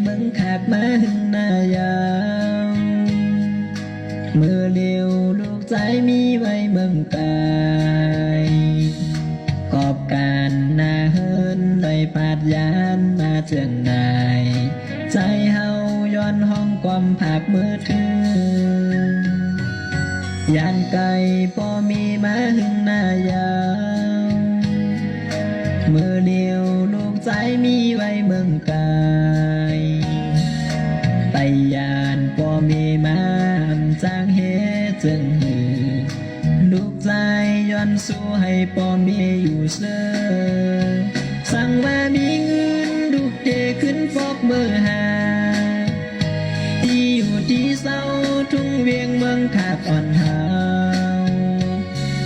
เมืองขากมาหึงหน้ายาวมือเลี้ยวลูกใจมีไว้เมืองกายกอบการหน้าเฮินได้ปาดยานมาเจืองนายใจเฮาย้อนห้องความผักมือถือยานไก่พอมีมาหึงหน้ายาวมือเดียวลูกใจมีไว้เมืองกายไตยานพอมีมาจางเฮจึงหือลูกใจย้อนสู้ให้พอมีอยู่เสอสั่งว่ามีเงินลูกเดขึ้นฟอกมือหาที่อยู่ที่เศร้าทุ่งเวียงเมืองขาดอ่อนหา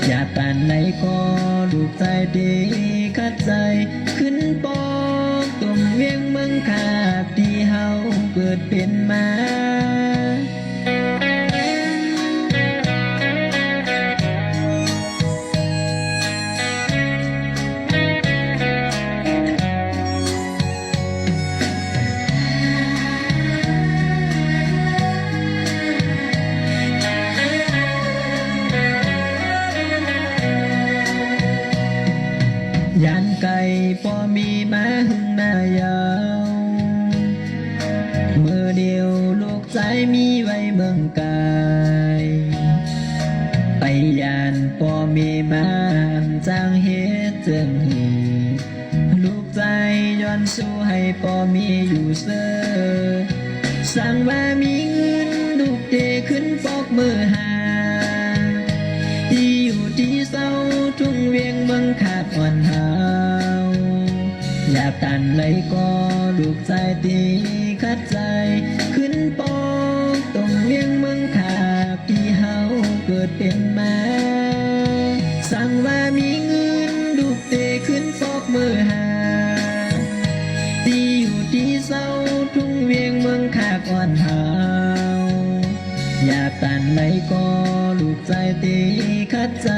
อยากปานไหนก็ลูกใจดีคัดใจขึ้นปอกตุ่มเวียงเมืองขาดที่เฮาเกิดเป็นมายันไก่พอมีมาหึงหน้ายาวมือเดียวลูกใจมีไว้เมืองกายไปยันพอมีมาจางเฮ็ดเจิงหือลูกใจย้อนสู้ให้พอมีอยู่เสอสั่งว่ามีเงินลูกเดขึ้นฟอกมือหาที่อยู่ที่เศร้าทุ่งเวียงเมืองขาดอ่อนหาอยากตันเลยก็ลูกใจตีคัดใจขึ้นปอกตรงเวียงเมืองขาดที่เฮาเกิดเป็นมาสั่งว่ามีเงินลูกเตขึ้นฟอกมือหาที่อยู่ที่เศร้าทุ่งเวียงเมืองขาดอ่อนหาอยากตันเลยก็ลูกใจตีคัดใจ